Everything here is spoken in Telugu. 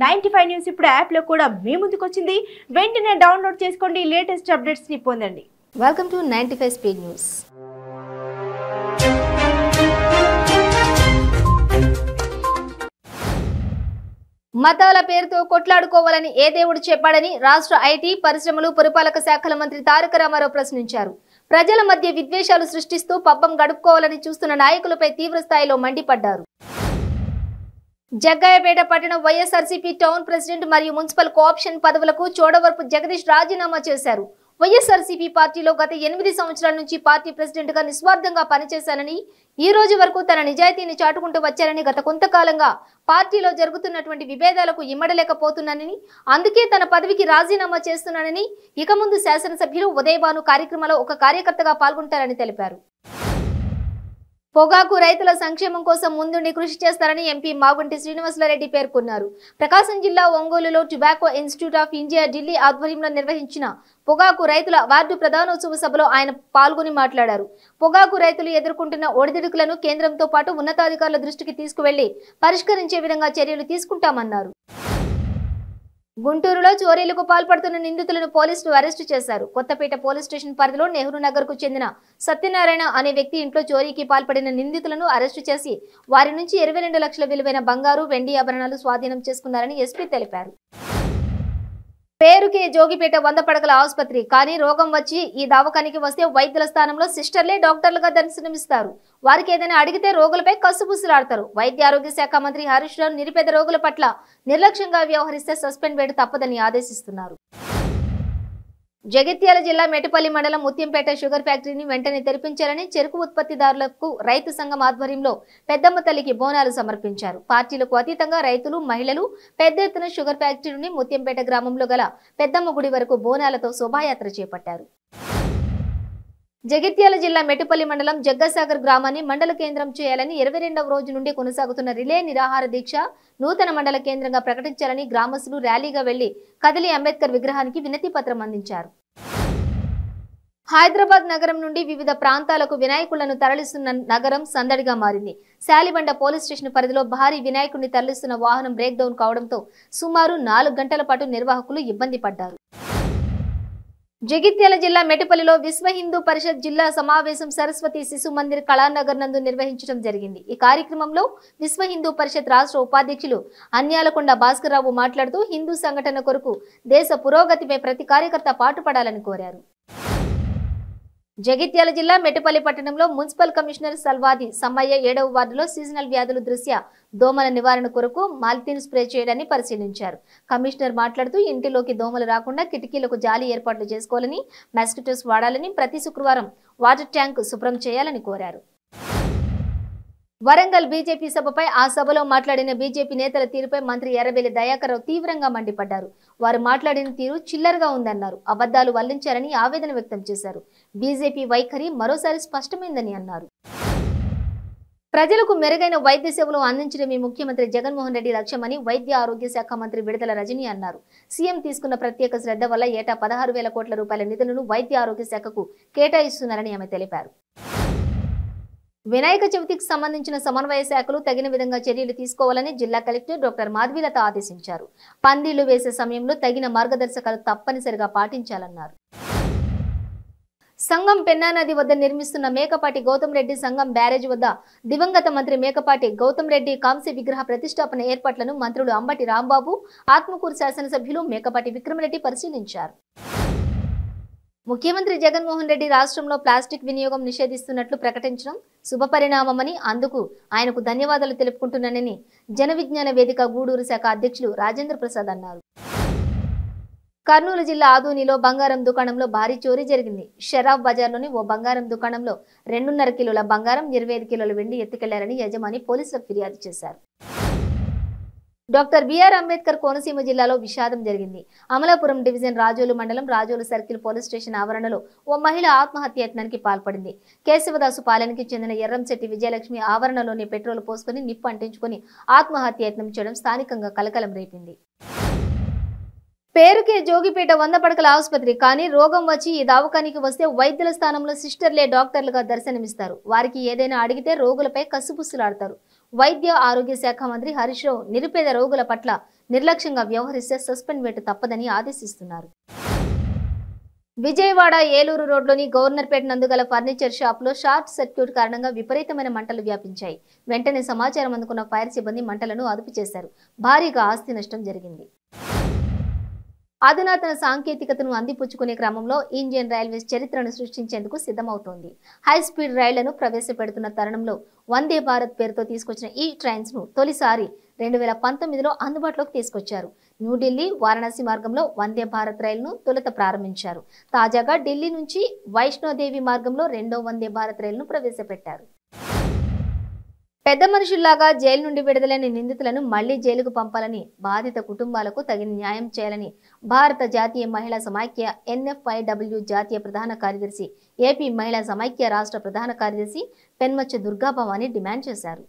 95 న్యూస్ ఇప్పుడు యాప్ లో కూడా మీ ముందుకు వచ్చింది. వెంటనే డౌన్లోడ్ చేసుకోండి, లేటెస్ట్ అప్డేట్స్ ని పొందండి. Welcome to 95 speed news. మతాల పేరుతో కొట్లాడుకోవాలని ఏ దేవుడు చెప్పాడని రాష్ట్ర ఐటీ, పరిశ్రమలు, పురపాలక శాఖల మంత్రి తారక రామారావు ప్రశ్నించారు. ప్రజల మధ్య విద్వేషాలు సృష్టిస్తూ పబ్బం గడుపుకోవాలని చూస్తున్న నాయకులపై తీవ్ర స్థాయిలో మండిపడ్డారు. జగ్గాయపేట పట్టణ వైఎస్ఆర్సీపీ టౌన్ ప్రెసిడెంట్ మరియు మున్సిపల్ కోఆప్షన్ పదవులకు చోడవరపు జగదీష్ రాజీనామా చేశారు. వైఎస్ఆర్సీపీ పార్టీలో గత 8 సంవత్సరాల నుంచి పార్టీ ప్రెసిడెంట్ గా నిస్వార్థంగా పనిచేశానని, ఈ రోజు వరకు తన నిజాయితీని చాటుకుంటూ వచ్చారని, గత కొంతకాలంగా పార్టీలో జరుగుతున్నటువంటి విభేదాలకు ఇమ్మడలేకపోతున్నానని, అందుకే తన పదవికి రాజీనామా చేస్తున్నానని, ఇక ముందు శాసనసభ్యులు ఉదయభాను కార్యక్రమంలో ఒక కార్యకర్తగా పాల్గొంటారని తెలిపారు. పొగాకు రైతుల సంక్షేమం కోసం ముందుండి కృషి చేస్తారని ఎంపీ మాగుంటి శ్రీనివాసరెడ్డి పేర్కొన్నారు. ప్రకాశం జిల్లా ఒంగోలులో tobacco institute of India Delhi ఆధ్వర్యంలో నిర్వహించిన పొగాకు రైతుల అవార్డు ప్రదానోత్సవ సభలో ఆయన పాల్గొని మాట్లాడారు. పొగాకు రైతులు ఎదుర్కొంటున్న ఒడిదుడుకులను కేంద్రంతో పాటు ఉన్నతాధికారుల దృష్టికి తీసుకువెళ్లి పరిష్కరించే విధంగా చర్యలు తీసుకుంటామన్నారు. గుంటూరులో చోరీలకు పాల్పడుతున్న నిందితులను పోలీసులు అరెస్టు చేశారు. కొత్తపేట పోలీస్ స్టేషన్ పరిధిలో నెహ్రూ నగర్ కు చెందిన సత్యనారాయణ అనే వ్యక్తి ఇంట్లో చోరీకి పాల్పడిన నిందితులను అరెస్టు చేసి వారి నుంచి 22 లక్షల విలువైన బంగారు, వెండి ఆభరణాలు స్వాధీనం చేసుకున్నారని ఎస్పీ తెలిపారు. పేరుకే జోగిపేట 100 పడకల ఆసుపత్రి, కానీ రోగం వచ్చి ఈ దవాఖానికి వస్తే వైద్యుల స్థానంలో సిస్టర్లే డాక్టర్లుగా దర్శనమిస్తారు. వారికి ఏదైనా అడిగితే రోగులపై కసుబుసులాడతారు. వైద్య ఆరోగ్య శాఖ మంత్రి హరీష్ రావు నిరుపేద రోగుల పట్ల నిర్లక్ష్యంగా వ్యవహరిస్తే సస్పెండ్ వేటు తప్పదని ఆదేశిస్తున్నారు. జగిత్యాల జిల్లా మెట్టుపల్లి మండలం ముత్యంపేట షుగర్ ఫ్యాక్టరీని వెంటనే తెరిపించాలని చెరుకు ఉత్పత్తిదారులకు రైతు సంఘం ఆధ్వర్యంలో పెద్దమ్మ తల్లికి బోనాలు సమర్పించారు. పార్టీలకు అతీతంగా రైతులు, మహిళలు పెద్ద ఎత్తున షుగర్ ఫ్యాక్టరీ నుండి ముత్యంపేట గ్రామంలో గల పెద్దమ్మ గుడి వరకు బోనాలతో శోభాయాత్ర చేపట్టారు. జగిత్యాల జిల్లా మెట్టుపల్లి మండలం జగ్గసాగర్ గ్రామాన్ని మండల కేంద్రం చేయాలని 22వ రోజు నుండి కొనసాగుతున్న రిలే నిరాహార దీక్ష నూతన మండల కేంద్రంగా ప్రకటించాలని గ్రామస్తులు ర్యాలీగా వెళ్లి కదిలి అంబేద్కర్ విగ్రహానికి వినతి పత్రం అందించారు. హైదరాబాద్ నగరం నుండి వివిధ ప్రాంతాలకు వినాయకులను తరలిస్తున్న నగరం సందడిగా మారింది. శాలిబండ పోలీస్ స్టేషన్ పరిధిలో భారీ వినాయకుడిని తరలిస్తున్న వాహనం బ్రేక్ డౌన్ కావడంతో సుమారు 4 గంటల పాటు నిర్వాహకులు ఇబ్బంది పడ్డారు. జగిత్యాల జిల్లా మెట్టుపల్లిలో విశ్వ హిందూ పరిషత్ జిల్లా సమావేశం సరస్వతి శిశు మందిర్ కళానగర్ నందు నిర్వహించడం జరిగింది. ఈ కార్యక్రమంలో విశ్వ హిందూ పరిషత్ రాష్ట్ర ఉపాధ్యక్షులు అన్యాలకొండ భాస్కర్రావు మాట్లాడుతూ హిందూ సంఘటన కొరకు దేశ పురోగతిపై ప్రతి కార్యకర్త పాటుపడాలని కోరారు. జగిత్యాల జిల్లా మెట్టుపల్లి పట్టణంలో మున్సిపల్ కమిషనర్ సల్వాది సమ్మయ్య 7వ వార్డులో సీజనల్ వ్యాధుల దృష్ట్యా దోమల నివారణ కొరకు మాల్తిన్ స్ప్రే చేయడాన్ని పరిశీలించారు. కమిషనర్ మాట్లాడుతూ ఇంటిలోకి దోమలు రాకుండా కిటికీలకు జాలి ఏర్పాట్లు చేసుకోవాలని, మాస్కిటోస్ వాడాలని, ప్రతి శుక్రవారం వాటర్ ట్యాంక్ శుభ్రం చేయాలని కోరారు. వరంగల్ బీజేపీ సభపై ఆ సభలో మాట్లాడిన బీజేపీ నేతల తీరుపై మంత్రి ఎర్రబెల్లి దయాకర్ రావు తీవ్రంగా మండిపడ్డారు. వారు మాట్లాడిన తీరు చిల్లరగా ఉందన్నారు. అబద్దాలు వల్లించారని ఆవేదన వ్యక్తం చేశారు. బీజేపీ వైఖరి మరోసారి స్పష్టమైందని అన్నారు. ప్రజలకు మెరుగైన వైద్య సేవలు అందించడమే ముఖ్యమంత్రి జగన్మోహన్ రెడ్డి లక్ష్యమని వైద్య ఆరోగ్య శాఖ మంత్రి విడుదల రజని అన్నారు. సీఎం తీసుకున్న ప్రత్యేక శ్రద్ధ వల్ల ఏటా 16,000 కోట్ల రూపాయల నిధులను వైద్య ఆరోగ్య శాఖకు కేటాయిస్తున్నారని ఆమె తెలిపారు. వినాయక చవితికి సంబంధించిన సమన్వయ శాఖలు తగిన విధంగా చర్యలు తీసుకోవాలని జిల్లా కలెక్టర్ డాక్టర్ మాధవీలత ఆదేశించారు. పందిళ్లు వేసే సమయంలో తగిన మార్గదర్శకాలు తప్పనిసరిగా పాటించాలన్నారు. సంగం పెన్నా నది వద్ద నిర్మిస్తున్న మేకపాటి గౌతమ్ రెడ్డి సంగం బ్యారేజ్ వద్ద దివంగత మంత్రి మేకపాటి గౌతమ్ రెడ్డి కాంస్య విగ్రహ ప్రతిష్టాపన ఏర్పాట్లను మంత్రులు అంబటి రాంబాబు, ఆత్మకూరు శాసనసభ్యులు మేకపాటి విక్రమరెడ్డి పరిశీలించారు. ముఖ్యమంత్రి జగన్మోహన్ రెడ్డి రాష్ట్రంలో ప్లాస్టిక్ వినియోగం నిషేధిస్తున్నట్లు ప్రకటించడం శుభపరిణామమని, అందుకు ఆయనకు ధన్యవాదాలు తెలుపుకుంటున్నానని జన విజ్ఞాన వేదిక గూడూరు శాఖ అధ్యక్షులు రాజేంద్ర ప్రసాద్ అన్నారు. కర్నూలు జిల్లా ఆదోనిలో బంగారం దుకాణంలో భారీ చోరీ జరిగింది. షరాఫ్ బజార్లోని ఓ బంగారం దుకాణంలో 2.5 కిలోల బంగారం, 25 కిలోల వెండి ఎత్తుకెళ్లారని యజమాని పోలీసులకు ఫిర్యాదు చేశారు. డాక్టర్ బిఆర్ అంబేద్కర్ కోనసీమ జిల్లాలో విషాదం జరిగింది. అమలాపురం డివిజన్ రాజోలు మండలం రాజోలు సర్కిల్ పోలీస్ స్టేషన్ ఆవరణలో ఓ మహిళ ఆత్మహత్య యత్నానికి పాల్పడింది. కేశవదాసు పాలెనికి చెందిన ఎర్రంశెట్టి విజయలక్ష్మి ఆవరణలోని పెట్రోల్ పోసుకుని నిప్పు అంటించుకుని ఆత్మహత్య యత్నం చేయడం స్థానికంగా కలకలం రేపింది. పేరుకే జోగిపేట 100 పడకల ఆసుపత్రి, కానీ రోగం వచ్చి ఈ దవాఖానికి వస్తే వైద్యుల స్థానంలో సిస్టర్లే డాక్టర్లుగా దర్శనమిస్తారు. వారికి ఏదైనా అడిగితే రోగులపై కసుబుసులాడతారు. వైద్య ఆరోగ్య శాఖ మంత్రి హరీష్ రావు నిరుపేద రోగుల పట్ల నిర్లక్ష్యంగా వ్యవహరిస్తే సస్పెండ్ వేటు తప్పదని ఆదేశిస్తున్నారు. విజయవాడ ఏలూరు రోడ్లోని గవర్నర్పేట నందుగల ఫర్నిచర్ షాప్లో షార్ట్ సర్క్యూట్ కారణంగా విపరీతమైన మంటలు వ్యాపించాయి. వెంటనే సమాచారం అందుకున్న ఫైర్ సిబ్బంది మంటలను అదుపు చేశారు. భారీగా ఆస్తి నష్టం జరిగింది. అధునాతన సాంకేతికతను అందిపుచ్చుకునే క్రమంలో ఇండియన్ రైల్వేస్ చరిత్రను సృష్టించేందుకు సిద్ధమవుతోంది. హై స్పీడ్ రైళ్లను ప్రవేశపెడుతున్న తరుణంలో వందే భారత్ పేరుతో తీసుకొచ్చిన ఈ ట్రైన్స్ ను తొలిసారి 2019లో అందుబాటులోకి తీసుకొచ్చారు. న్యూఢిల్లీ వారణాసి మార్గంలో వందే భారత్ రైలును తొలుత ప్రారంభించారు. తాజాగా ఢిల్లీ నుంచి వైష్ణోదేవి మార్గంలో రెండో వందే భారత్ రైలును ప్రవేశపెట్టారు. పెద్ద మనుషుల్లాగా జైలు నుండి విడుదలైన నిందితులను మళ్లీ జైలుకు పంపాలని, బాధిత కుటుంబాలకు తగిన న్యాయం చేయాలని భారత జాతీయ మహిళా సమైక్య NFIW జాతీయ ప్రధాన కార్యదర్శి, ఏపీ మహిళా సమైక్య రాష్ట్ర ప్రధాన కార్యదర్శి పెన్మచ్చ దుర్గాభవాని డిమాండ్ చేశారు.